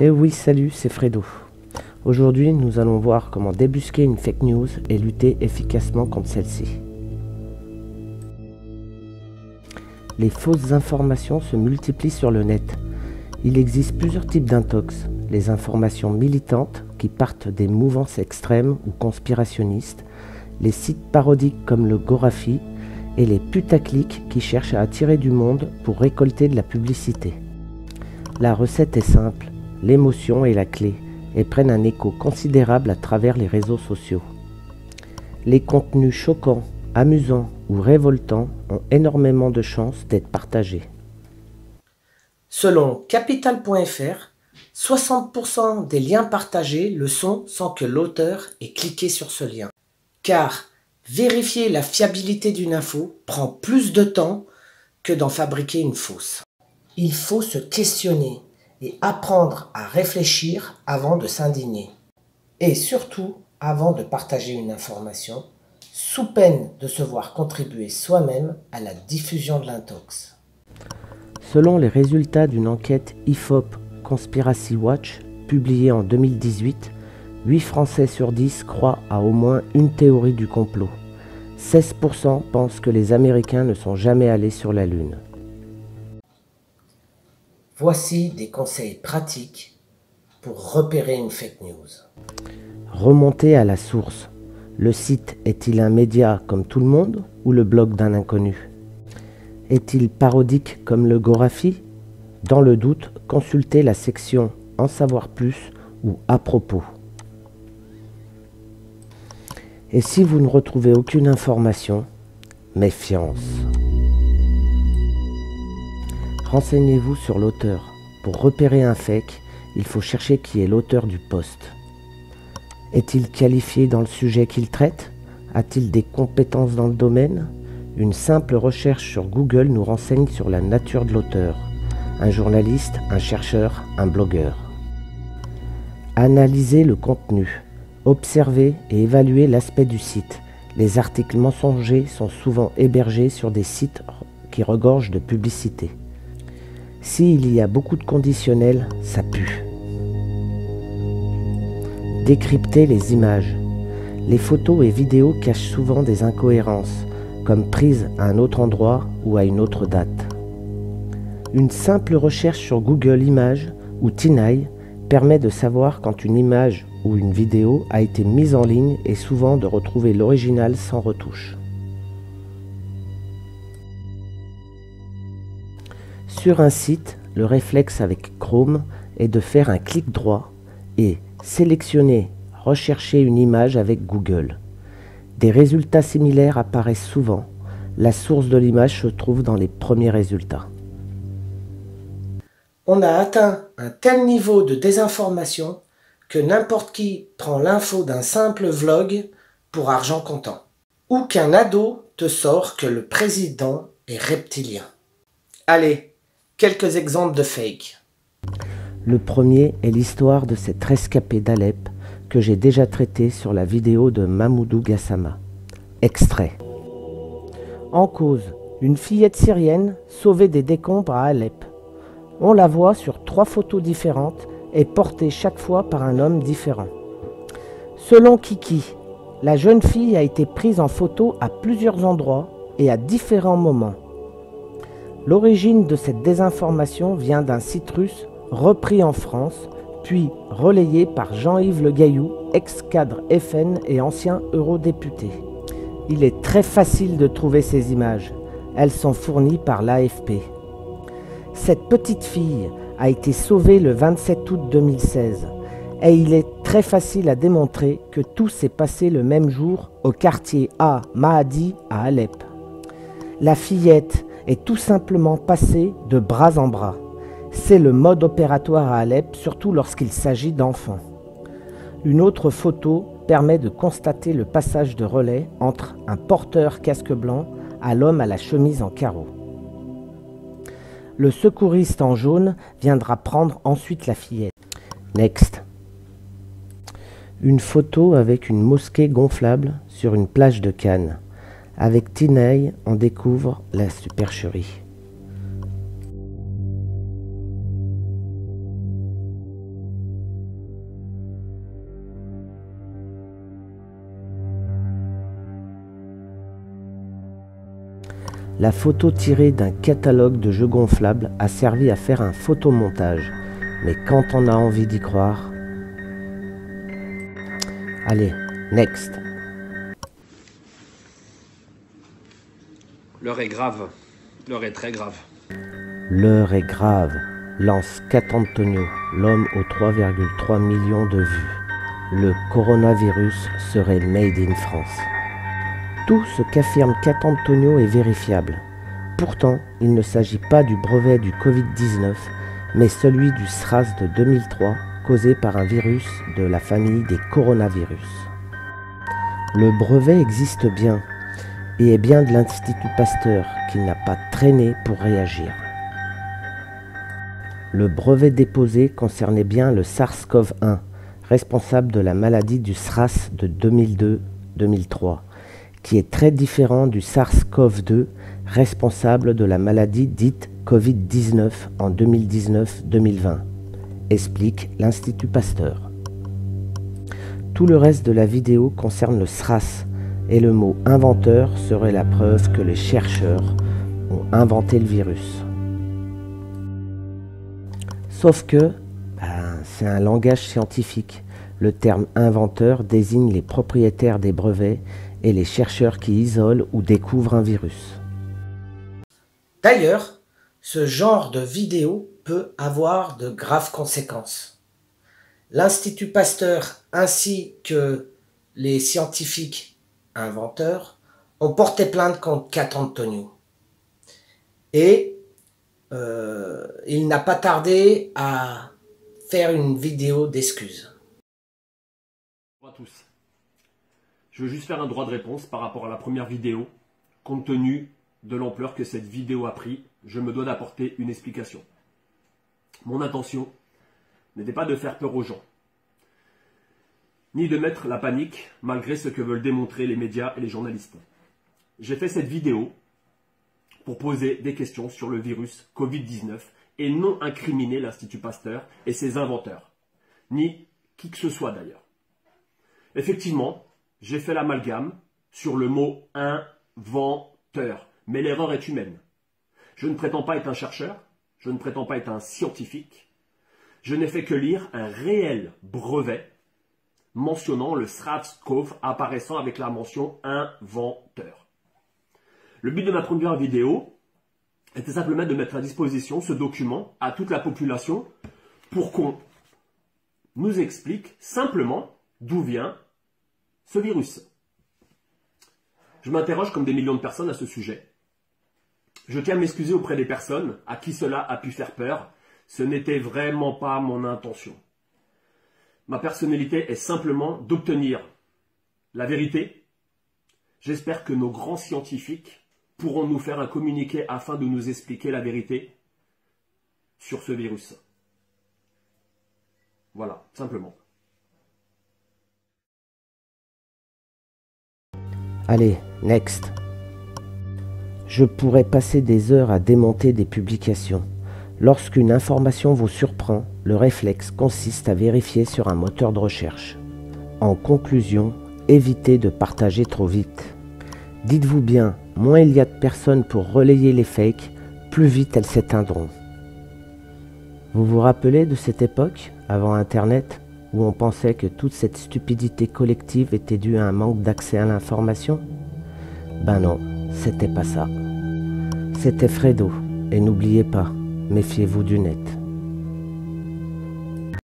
Eh oui, salut, c'est Fredo. Aujourd'hui, nous allons voir comment débusquer une fake news et lutter efficacement contre celle-ci. Les fausses informations se multiplient sur le net. Il existe plusieurs types d'intox. Les informations militantes qui partent des mouvances extrêmes ou conspirationnistes, les sites parodiques comme le Gorafi et les putaclics qui cherchent à attirer du monde pour récolter de la publicité. La recette est simple, l'émotion est la clé et prennent un écho considérable à travers les réseaux sociaux. Les contenus choquants, amusants ou révoltants ont énormément de chances d'être partagés. Selon Capital.fr, 60% des liens partagés le sont sans que l'auteur ait cliqué sur ce lien. Car vérifier la fiabilité d'une info prend plus de temps que d'en fabriquer une fausse. Il faut se questionner et apprendre à réfléchir avant de s'indigner. Et surtout, avant de partager une information, sous peine de se voir contribuer soi-même à la diffusion de l'intox. Selon les résultats d'une enquête IFOP Conspiracy Watch, publiée en 2018, 8 Français sur 10 croient à au moins une théorie du complot. 16% pensent que les Américains ne sont jamais allés sur la Lune. Voici des conseils pratiques pour repérer une fake news. Remontez à la source. Le site est-il un média comme tout le monde ou le blog d'un inconnu? Est-il parodique comme le Gorafi? Dans le doute, consultez la section « En savoir plus » ou « À propos ». Et si vous ne retrouvez aucune information, méfiance. Renseignez-vous sur l'auteur. Pour repérer un fake, il faut chercher qui est l'auteur du post. Est-il qualifié dans le sujet qu'il traite? A-t-il des compétences dans le domaine? Une simple recherche sur Google nous renseigne sur la nature de l'auteur. Un journaliste, un chercheur, un blogueur. Analysez le contenu. Observez et évaluez l'aspect du site. Les articles mensongers sont souvent hébergés sur des sites qui regorgent de publicité. S'il y a beaucoup de conditionnels, ça pue. Décryptez les images. Les photos et vidéos cachent souvent des incohérences, comme prises à un autre endroit ou à une autre date. Une simple recherche sur Google Images ou Tineye permet de savoir quand une image ou une vidéo a été mise en ligne et souvent de retrouver l'original sans retouche. Sur un site, le réflexe avec Chrome est de faire un clic droit et sélectionner « Rechercher une image » avec Google. Des résultats similaires apparaissent souvent. La source de l'image se trouve dans les premiers résultats. On a atteint un tel niveau de désinformation que n'importe qui prend l'info d'un simple vlog pour argent comptant. Ou qu'un ado te sort que le président est reptilien. Allez, quelques exemples de fake. Le premier est l'histoire de cet rescapé d'Alep que j'ai déjà traité sur la vidéo de Mahmoudou Gassama. Extrait. En cause, une fillette syrienne sauvée des décombres à Alep. On la voit sur 3 photos différentes et portée chaque fois par un homme différent. Selon Kiki, la jeune fille a été prise en photo à plusieurs endroits et à différents moments. L'origine de cette désinformation vient d'un site russe repris en France, puis relayé par Jean-Yves Le Gaillou, ex-cadre FN et ancien eurodéputé. Il est très facile de trouver ces images. Elles sont fournies par l'AFP. Cette petite fille a été sauvée le 27 août 2016 et il est très facile à démontrer que tout s'est passé le même jour au quartier A Mahadi à Alep. La fillette est tout simplement passée de bras en bras. C'est le mode opératoire à Alep, surtout lorsqu'il s'agit d'enfants. Une autre photo permet de constater le passage de relais entre un porteur casque blanc à l'homme à la chemise en carreau. Le secouriste en jaune viendra prendre ensuite la fillette. Next. Une photo avec une mosquée gonflable sur une plage de Cannes. Avec Tineye, on découvre la supercherie. La photo tirée d'un catalogue de jeux gonflables a servi à faire un photomontage. Mais quand on a envie d'y croire... Allez, next. L'heure est grave. L'heure est très grave. L'heure est grave, lance Catantonio, l'homme aux 3,3 millions de vues. Le coronavirus serait made in France. Tout ce qu'affirme Catantonio est vérifiable. Pourtant, il ne s'agit pas du brevet du Covid-19, mais celui du SRAS de 2003, causé par un virus de la famille des coronavirus. Le brevet existe bien, et est bien de l'Institut Pasteur qui n'a pas traîné pour réagir. Le brevet déposé concernait bien le SARS-CoV-1, responsable de la maladie du SRAS de 2002-2003, qui est très différent du SARS-CoV-2, responsable de la maladie dite Covid-19 en 2019-2020, explique l'Institut Pasteur. Tout le reste de la vidéo concerne le SRAS, et le mot « inventeur » serait la preuve que les chercheurs ont inventé le virus. Sauf que, c'est un langage scientifique. Le terme « inventeur » désigne les propriétaires des brevets et les chercheurs qui isolent ou découvrent un virus. D'ailleurs, ce genre de vidéo peut avoir de graves conséquences. L'Institut Pasteur ainsi que les scientifiques inventeurs ont porté plainte contre Catantonio. Et il n'a pas tardé à faire une vidéo d'excuses. Bonjour à tous. Je veux juste faire un droit de réponse par rapport à la première vidéo. Compte tenu de l'ampleur que cette vidéo a pris, je me dois d'apporter une explication. Mon intention n'était pas de faire peur aux gens, ni de mettre la panique malgré ce que veulent démontrer les médias et les journalistes. J'ai fait cette vidéo pour poser des questions sur le virus Covid-19 et non incriminer l'Institut Pasteur et ses inventeurs, ni qui que ce soit d'ailleurs. Effectivement, j'ai fait l'amalgame sur le mot « inventeur », mais l'erreur est humaine. Je ne prétends pas être un chercheur, je ne prétends pas être un scientifique, je n'ai fait que lire un réel brevet mentionnant le SARS-CoV apparaissant avec la mention « inventeur ». Le but de ma première vidéo était simplement de mettre à disposition ce document à toute la population pour qu'on nous explique simplement d'où vient ce virus. Je m'interroge comme des millions de personnes à ce sujet. Je tiens à m'excuser auprès des personnes à qui cela a pu faire peur. Ce n'était vraiment pas mon intention. Ma personnalité est simplement d'obtenir la vérité. J'espère que nos grands scientifiques pourront nous faire un communiqué afin de nous expliquer la vérité sur ce virus. Voilà, simplement. Allez, next. Je pourrais passer des heures à démonter des publications. Lorsqu'une information vous surprend, le réflexe consiste à vérifier sur un moteur de recherche. En conclusion, évitez de partager trop vite. Dites-vous bien, moins il y a de personnes pour relayer les fakes, plus vite elles s'éteindront. Vous vous rappelez de cette époque, avant Internet, où on pensait que toute cette stupidité collective était due à un manque d'accès à l'information? Ben non, c'était pas ça. C'était Fredo, et n'oubliez pas, méfiez-vous du net.